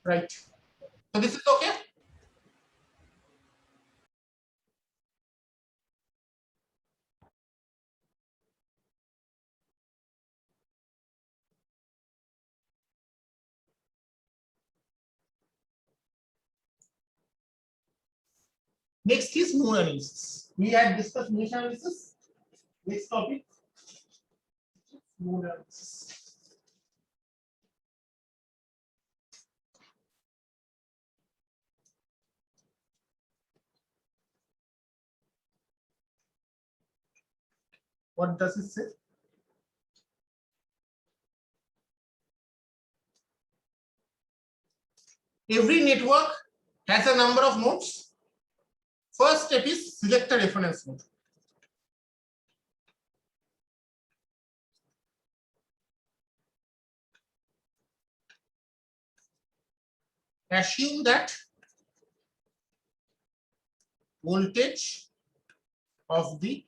Right. So this is okay. Next is node analysis. We had discussed mesh analysis. Next topic, node analysis. What does it say? Every network has a number of nodes. First step is select a reference node. Assume that voltage of the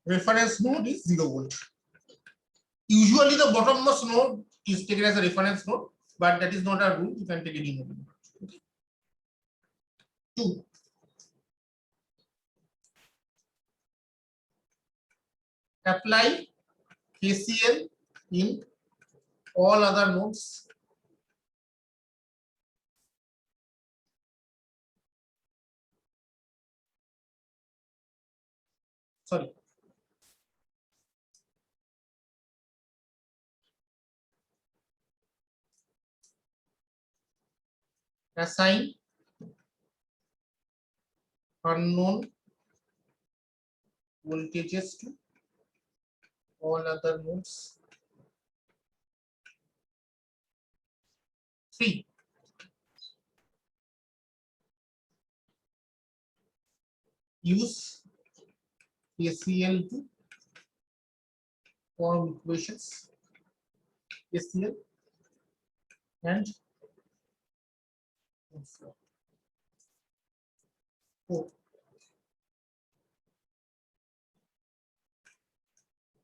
reference node is 0 volt. Usually the bottommost node is taken as a reference node, but that is not a rule. You can take any node. Okay. 2. Apply KCL in all other nodes. Sorry. Assign unknown voltages to all other nodes. 3. Use KCL to form equations. KCL and 4.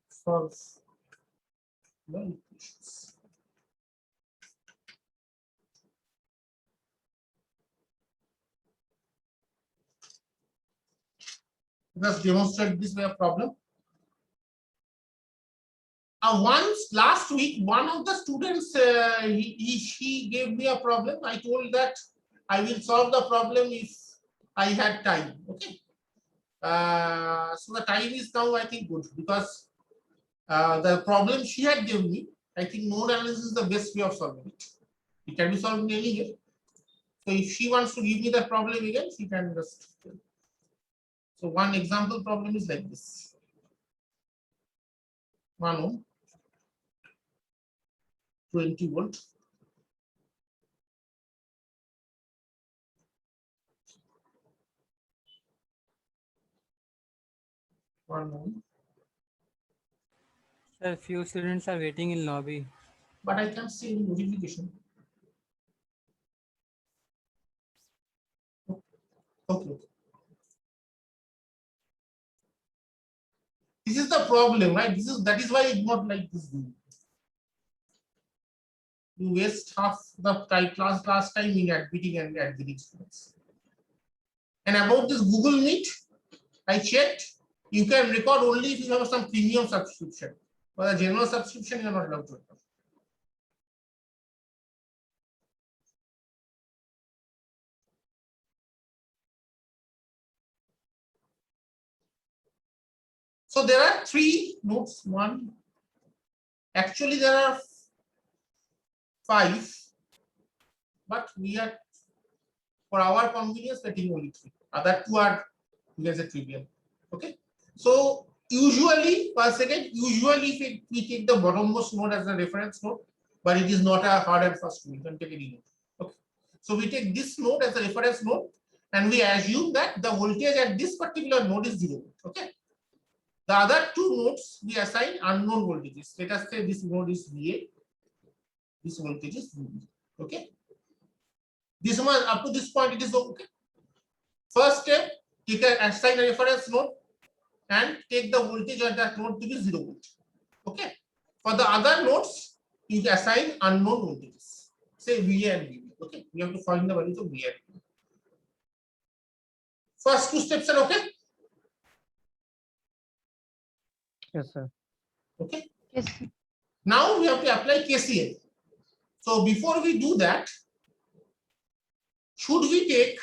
Solve the equations. Let's demonstrate this way of problem. Once last week, one of the students he gave me a problem. I told that I will solve the problem if I had time. Okay. So the time is now, I think, good, because the problem she had given me, I think node analysis is the best way of solving it. It can be solved in any way. So if she wants to give me the problem again, she can just. So one example problem is like this. 1 ohm, 20 volt. One ohm. Sir, few students are waiting in lobby. But I can't see any notification. Okay. This is the problem, right? That is why it's not like this. You waste half the class time in admitting and admitting students. And about this Google Meet, I checked. You can record only if you have some premium subscription. For the general subscription, you are not allowed to record. So there are 3 nodes. Actually there are 5, but we are, for our convenience, getting only 3. Other 2 are, you can say, trivial. Okay. So usually, once again, if we take the bottommost node as a reference node, but it is not a hard and fast rule. You can take any node. Okay. So we take this node as a reference node, and we assume that the voltage at this particular node is 0. Okay. The other 2 nodes we assign unknown voltages. Let us say this node is VA. This voltage is VB. Okay. This one, up to this point, it is okay. First step, you can assign a reference node and take the voltage at that node to be 0 volt. Okay. For the other nodes, you assign unknown voltages, say VA and VB. Okay, we have to find the values of VA and VB. First two steps are okay. Yes, sir. Okay. Yes, sir. Now we have to apply KCL. So before we do that, should we take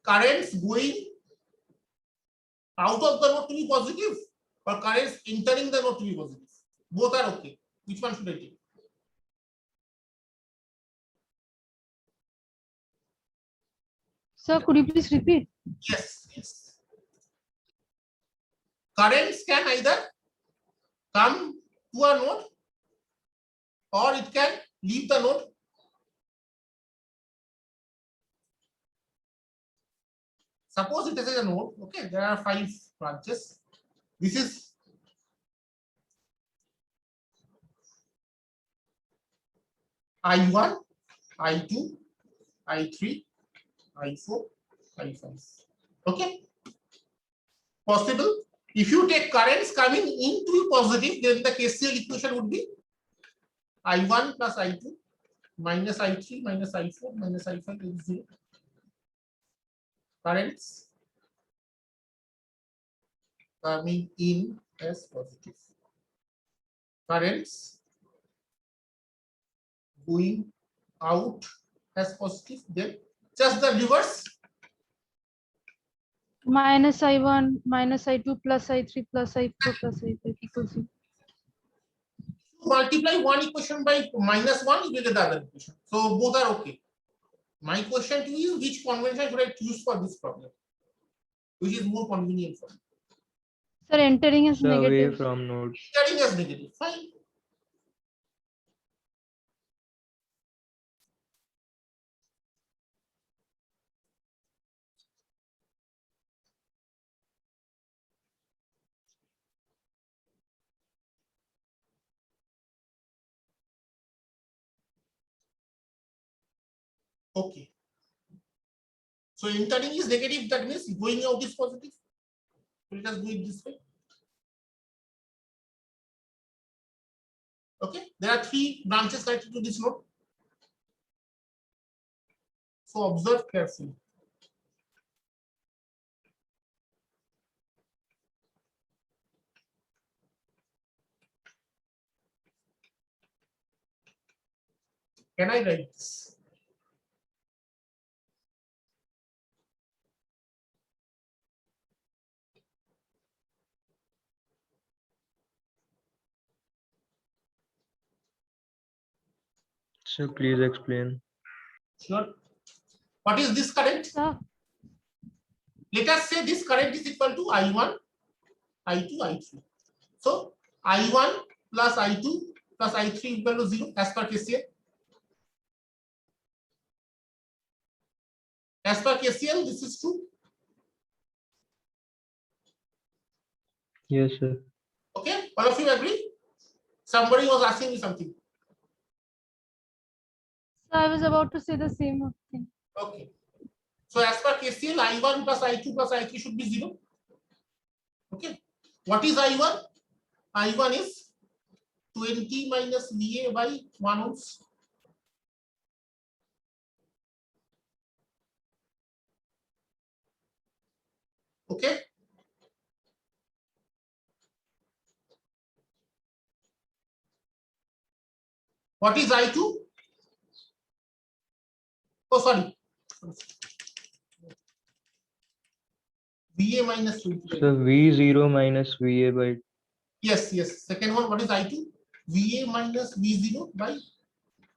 currents going out of the node to be positive or currents entering the node to be positive? Both are okay. Which one should I take? Sir, could you please repeat? Yes, yes. Currents can either come to a node or it can leave the node. Suppose it is a node, okay, there are 5 branches. This is I1, I2, I3, I4, I5. Okay. Possible. If you take currents coming in to be positive, then the KCL equation would be I1 plus I2 minus I3 minus I4 minus I5 is 0. Currents coming in as positive. Currents going out as positive, then just the reverse. Minus I1, minus I2, plus I3, plus I4, plus I5 equals 0. Multiply one equation by minus 1, you will get the other equation. So both are okay. My question to you is, which convention should I choose for this problem? Which is more convenient for me? Sir, entering is So away negative. from node. Carrying as negative. Fine. Okay. So entering is negative, that means going out is positive. So let us do it this way. Okay, there are 3 branches connected to this node. So observe carefully. Can I write this? So please explain. Sure. What is this current? Sir, Let us say this current is equal to I1, I2, I3. So I1 plus I2 plus I3 equal to 0 as per KCL. As per KCL, this is true. Yes, sir. Okay, all of you agree? Somebody was asking me something. sir, I was about to say the same thing. Okay. So as per KCL, I1 plus I2 plus I3 should be 0. Okay. What is I1? I1 is 20 minus VA by 1 ohms. Okay. What is I2? Oh, sorry. VA minus 20. So V0 minus VA by. Yes, yes. Second one, what is I2? VA minus V0 by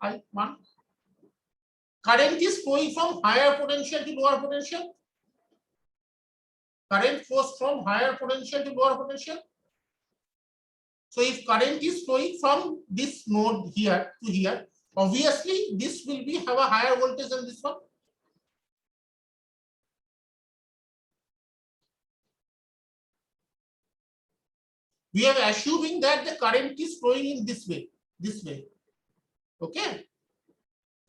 I1. Current is flowing from higher potential to lower potential. Current flows from higher potential to lower potential. So if current is flowing from this node here to here, obviously this will be have a higher voltage than this one. We are assuming that the current is flowing in this way, this way. Okay.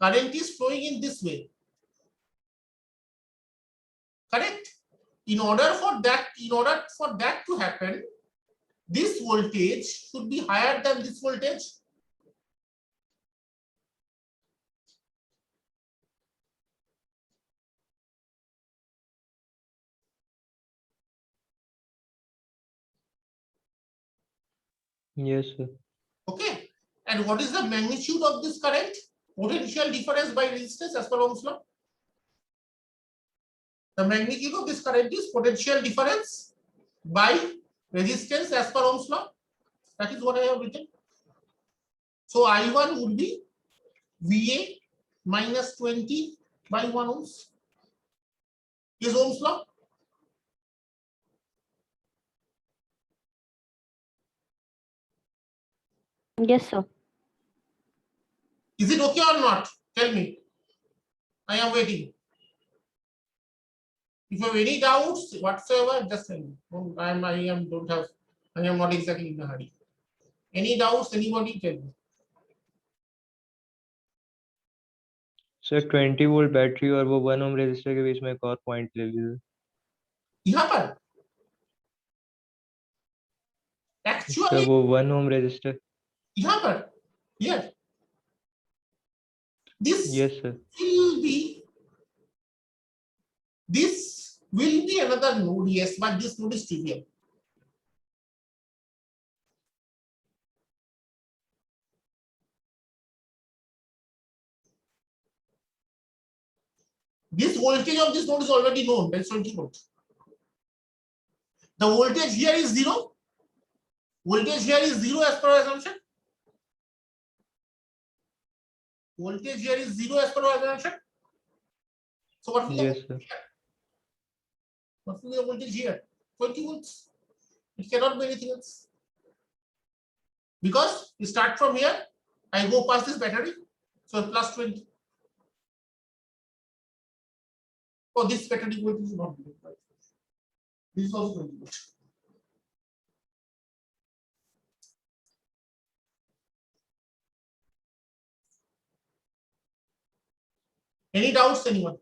Current is flowing in this way. Correct? In order for that to happen, this voltage should be higher than this voltage. Yes, sir. Okay. And what is the magnitude of this current? Potential difference by resistance as per Ohm's law. The magnitude of this current is potential difference by resistance as per Ohm's law. That is what I have written. So I1 would be VA minus 20 by 1 ohms. Is Ohm's law? Yes, sir. Is it okay or not? Tell me. I am waiting. If you have any doubts whatsoever, just tell me. I am not exactly in a hurry. Any doubts, anybody tell me. Sir 20 volt battery और वो 1 ohm resistor के बीच में एक और point ले लीजिए यहाँ पर सर actually वो 1 ओम रेजिस्टर यहाँ पर here this yes sir will be another node, yes, but this node is trivial. This voltage of this node is already known, that's 20 volt. The voltage here is 0. Voltage here is 0 as per our assumption. Voltage here is 0 as per our assumption. So what will yes sir the voltage here? 20 volts. It cannot be anything else. Because you start from here, I go past this battery, so plus 20. Oh, this battery voltage is not good. This is also 20 volt. Any doubts, anyone?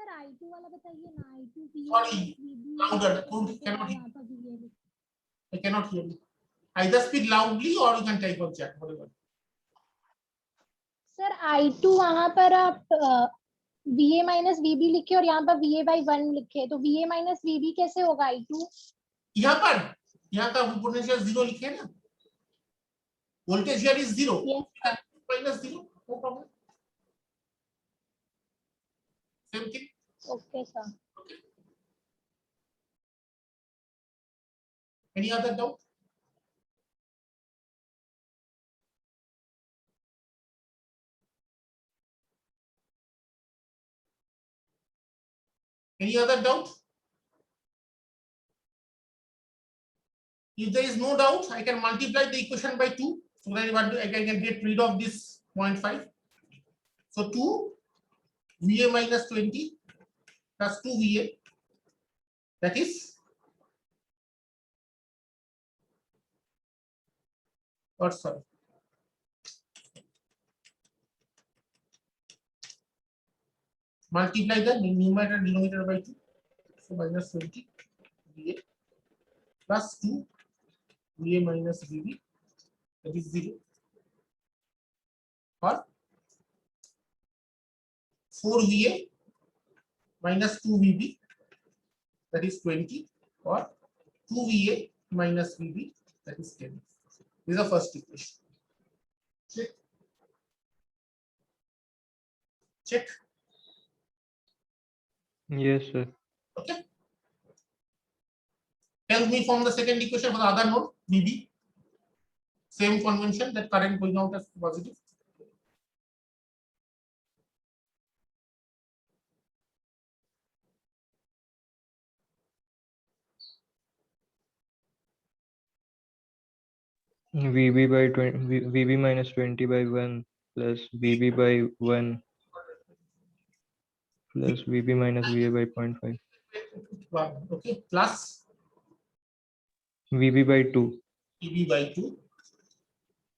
Sir I2 वाला बताइए ना I2 भी Sorry, louder. Cannot hear. I cannot hear you. Either speak loudly or you can type on chat, whatever. Sir I2 वहां पर आप VA minus VB लिखे और यहाँ पर VA by 1 लिखे तो VA माइनस VB कैसे होगा I2? यहाँ का पोटेंशियल 0 लिखे ना. Voltage here is 0. Yes, sir. Minus 0. No problem. Same thing. Okay, sir. Okay. Any other doubt? Any other doubt? If there is no doubt, I can multiply the equation by 2 so that I can get rid of this 0.5. So 2 VA minus 20 plus 2 VA, that is what, sorry, multiply the numerator and denominator by 2, so minus 20 VA plus 2 VA minus VB, that is 0, or 4 VA minus 2 VB, that is 20, or 2 VA minus VB, that is 10. This is the first equation. Check. Check. Yes sir Okay. Help me form the second equation for the other node, VB. Same convention, that current going out as positive. VB by 20 VB minus 20 by 1 plus VB by 1 plus VB minus VA by 0.5 Okay, plus VB by 2 VB by 2.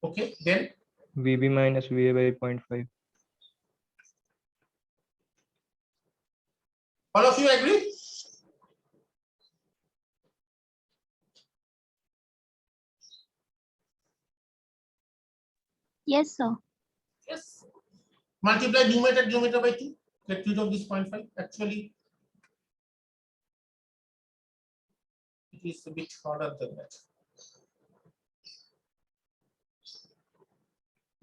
Okay, then VB minus VA by 0.5 all of you agree? Yes, sir. Yes. Multiply numerator by 2. Get rid of this 0.5. Actually, it is a bit harder than that.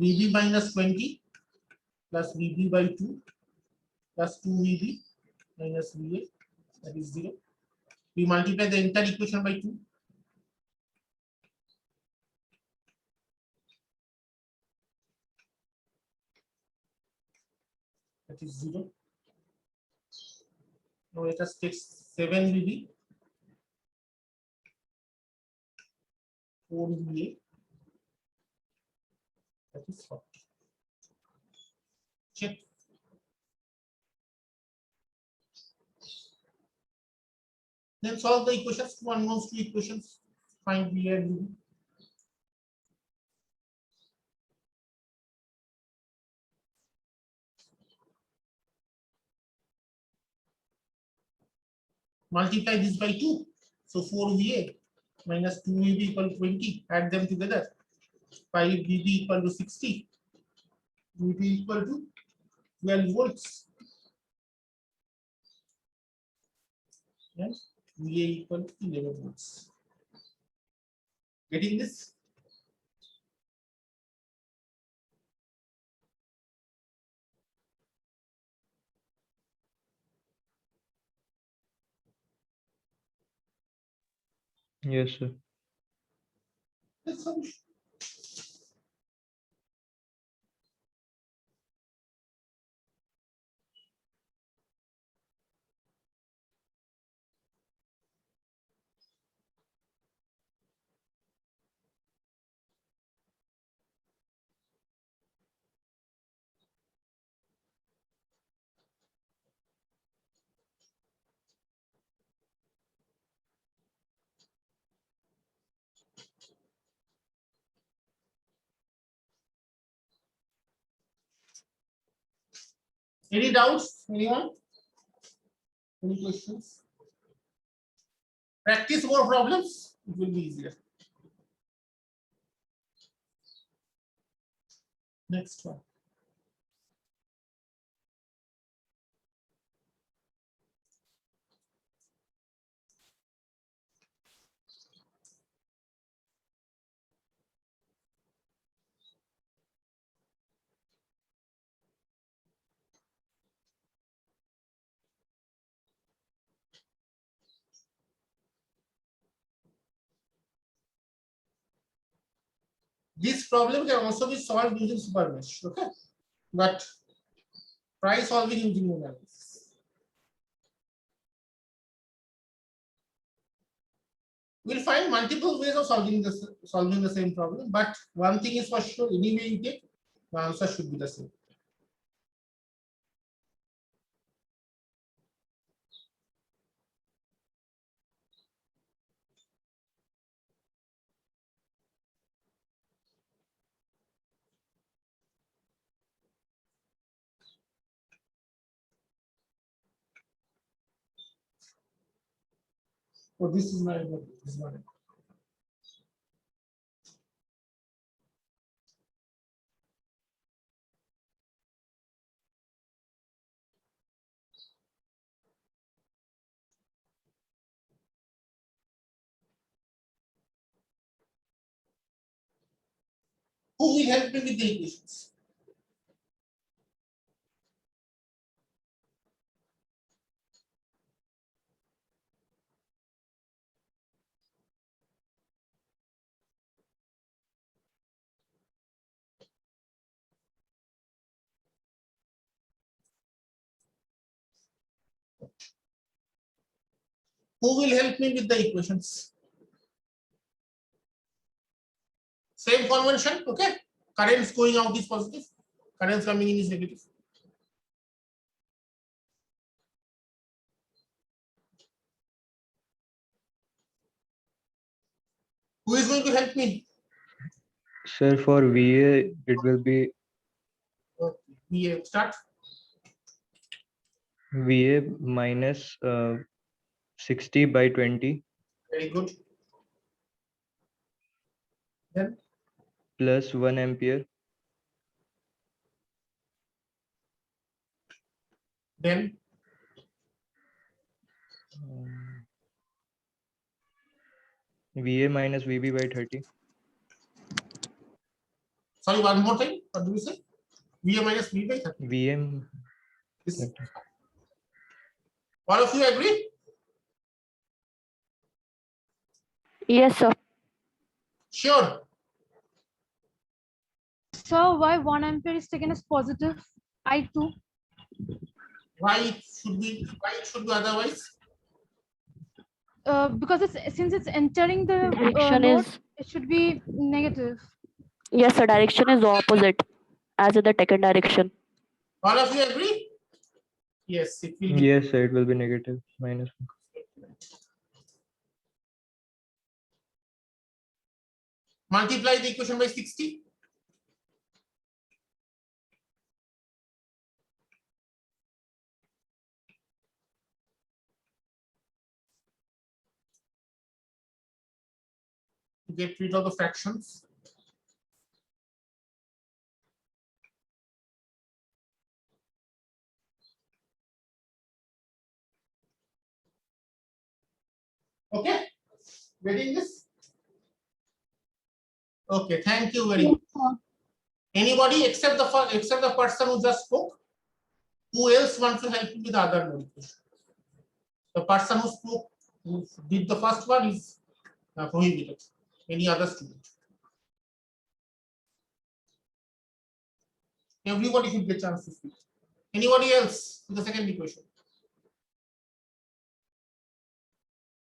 VB minus 20 plus VB by 2 plus 2 VB minus VA, that is 0. We multiply the entire equation by 2. That is 0. Now let us take 7 VB, 4 VA, that is 40. Check. Then solve the equations, two unknowns, two equations, find VA and VB. Multiply this by 2. So 4 VA minus 2 VB equal to 20. Add them together. 5 VB equal to 60. VB equal to 12 volts. And VA equal to 11 volts. Getting this? Yes, sir. That's solution. Any doubts? Anyone? Any questions? Practice more problems, it will be easier. Next one. This problem can also be solved using super mesh, okay? But try solving using node analysis. We'll find multiple ways of solving the same problem, but one thing is for sure, any way you take, the answer should be the same. So this is my this one. Who will help me with the equations? Who will help me with the equations? Same convention, okay? Currents going out is positive, currents coming in is negative. Who is going to help me? Sir, for VA, it will be Okay. We start. VA minus 60 by 20 Very good. Then plus 1 ampere then VA minus VB by 30. sorry, one more time. What do you say? VA minus V by 30. VM. Yes. All of you agree? Yes, sir. Sure. So why 1 ampere is taken as positive I2? Why it should be otherwise? Because it's since it's entering the Direction node, is, it should be negative. yes, sir. Direction is opposite as in the second direction. All of you agree? Yes, it will be. Yes, sir, it will be negative minus. Multiply the equation by 60. To get rid of the fractions. Okay, getting this? Okay, thank you very much. Anybody except the person who just spoke? Who else wants to help me with the other node equation? The person who spoke, who did the first one is prohibited. Any other student? Everybody should get chance to speak. Anybody else with the second equation?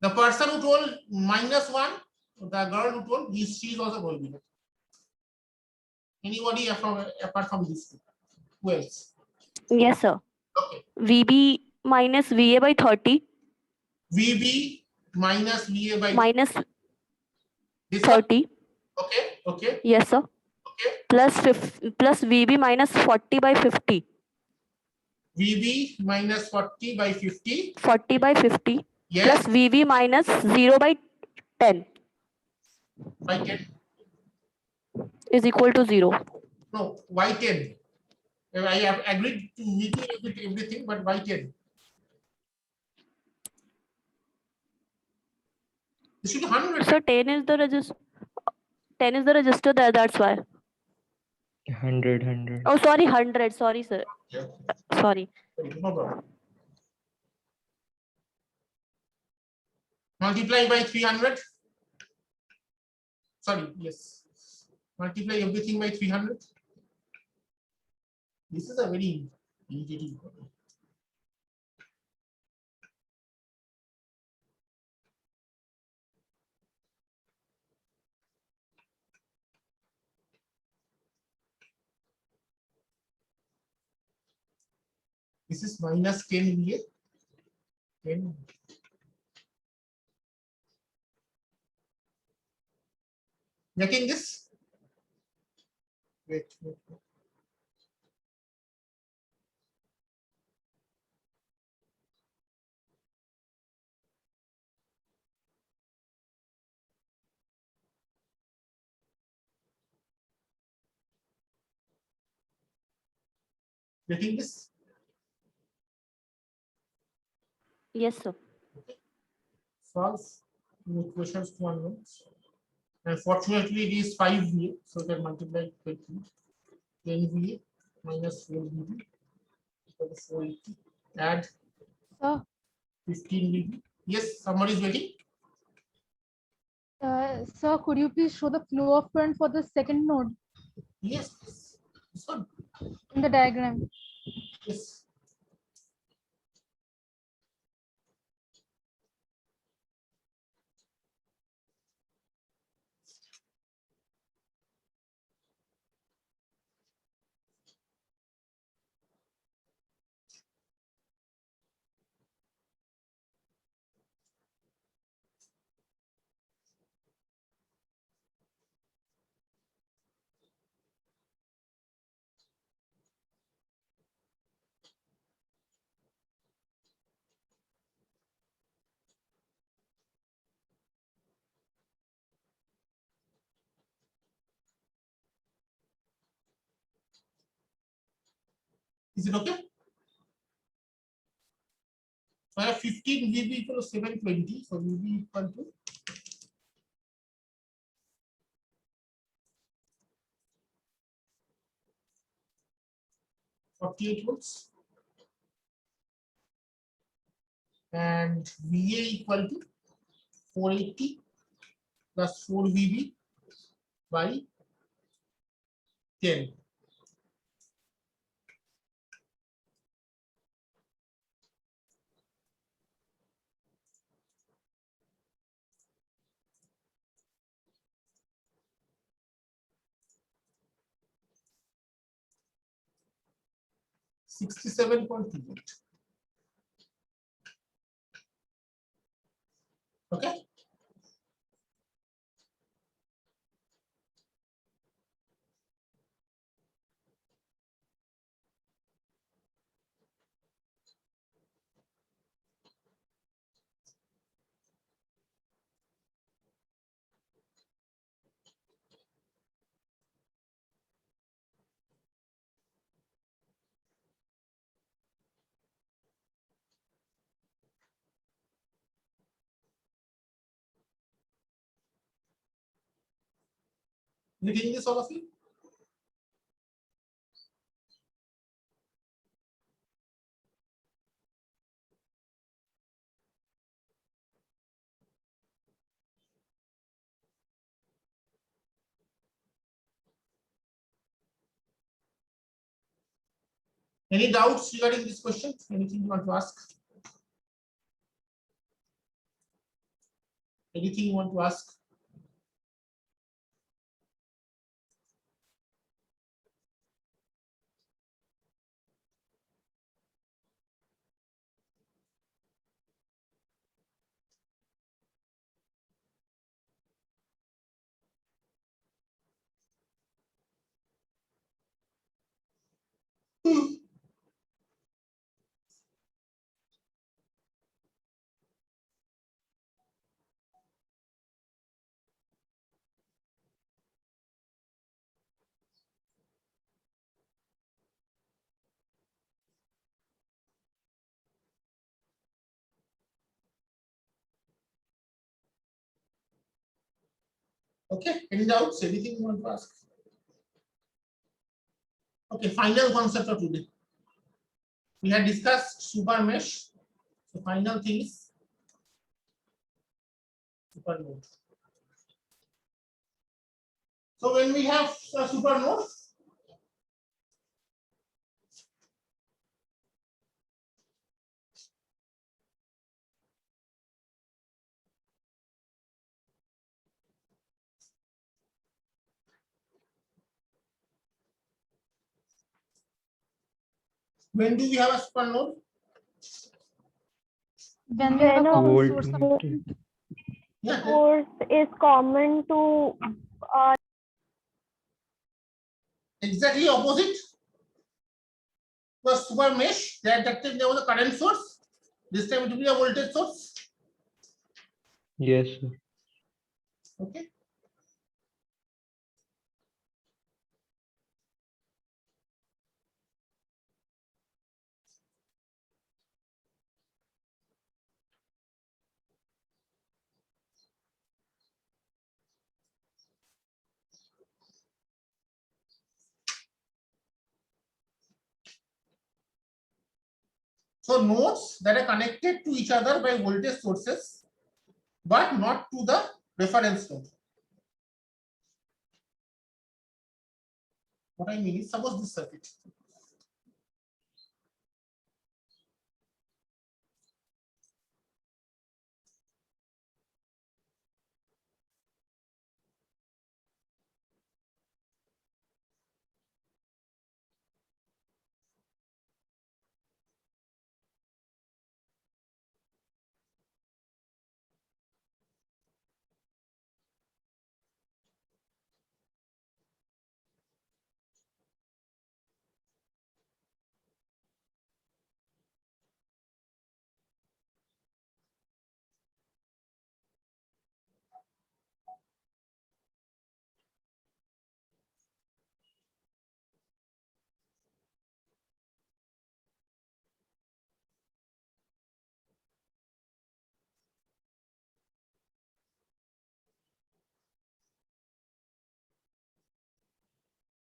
The person who told -1, the girl who told, she is also prohibited. Anybody apart from these two? Who else? Yes, sir. Okay. VB minus VA by 30 VB minus VA by minus this one? 30. Okay, okay, Yes, sir. okay. Plus VB minus 40 by 50. VB minus 40 by 50. 40 by 50. Yes, Plus VB minus 0 by 10 by 10. is equal to 0. No, why 10? I have agreed to with everything, but why 10? This should be 100. So 10 is the register. 10 is the register there. That's why. 100. Oh, sorry, 100. Sorry, sir. Sorry. No problem. Multiply by 300. Sorry, yes. Multiply everything by 300. This is a very irritating problem. This is minus 10 VA. 10. Getting this? Wait. Getting this? Yes, sir. Solve equations to unknowns. And fortunately, it is 5 VA, so that multiply by 3. 10 VA minus 4 VB equal to 480. Add So 15 VB. Yes, somebody is waiting. sir, could you please show the flow of current for the second node Yes, this one. in the diagram? Yes. Is it okay? So I have 15 VB equal to 720. So VB equal to 48 volts, and VA equal to 480 plus 4 VB by 10. $67.2 volt. Okay. You getting this, all of you? Any doubts regarding this question? Anything you want to ask? Anything you want to ask? Okay, any doubts? Anything you want to ask? Okay, final concept of today. We had discussed super mesh. The final thing is super node. So when we have a super node, when do we have a super node? When we have a When a common Volt source of meter. current. Yeah, source is common to exactly opposite. Was super mesh. That time there was a current source. This time it will be a voltage source. Yes, sir. Okay. So nodes that are connected to each other by voltage sources, but not to the reference node. What I mean is, suppose this circuit.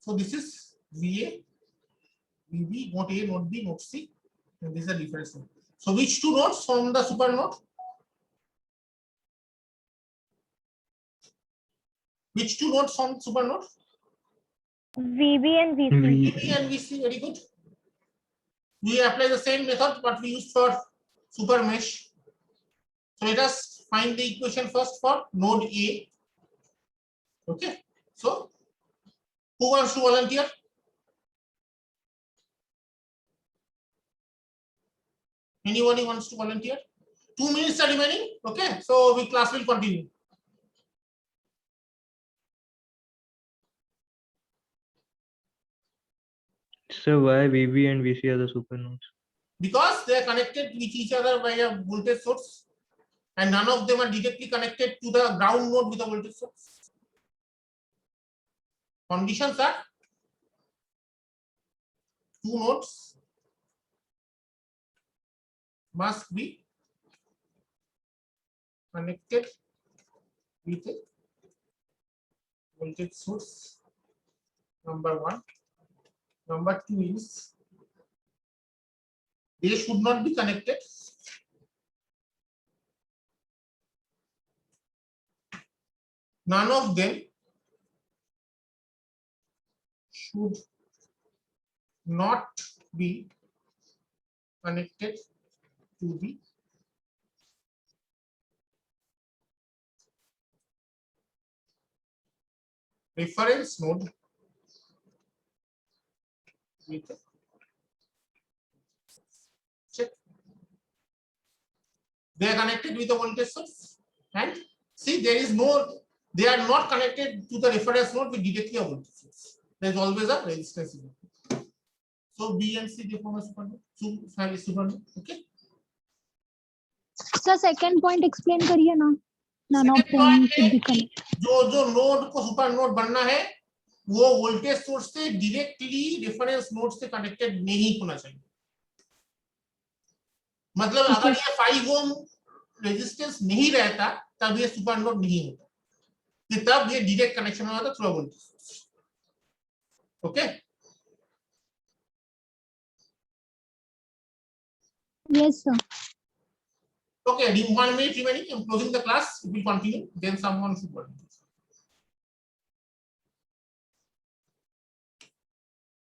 So this is VA, VB, node A, node B, node C, and this is a reference node. So which two nodes form the super node? Which two nodes form super node? VB and VC. VB and VC, very good. We apply the same method what we used for super mesh. So let us find the equation first for node A. Okay. So who wants to volunteer? Anybody wants to volunteer? 2 minutes are remaining. Okay. So we class will continue. So why VB and VC are the supernodes? Because they are connected with each other by a voltage source, and none of them are directly connected to the ground node with a voltage source. Conditions are two nodes must be connected with a voltage source. Number one. Number two is they should not be connected none of them should not be connected to the reference node with a check. They are connected with a voltage source, and see there is no, they are not connected to the reference node with directly a voltage source. There is always a resistance. So B and C they form a supernode. Supernode. Okay. Sir second point explain करिए ना. None of Second them point should be है, connected. जो node को super node बनना है वो voltage source से directly reference node से कनेक्टेड नहीं होना चाहिए. मतलब अगर ये 5 ओम रेजिस्टेंस नहीं रहता तब ये सुपर नोड नहीं होता, कि तब ये डायरेक्ट कनेक्शन होता through voltage source. Okay. Yes sir. Okay, 1 minute remaining. I'm closing the class. It will continue. Then someone should volunteer.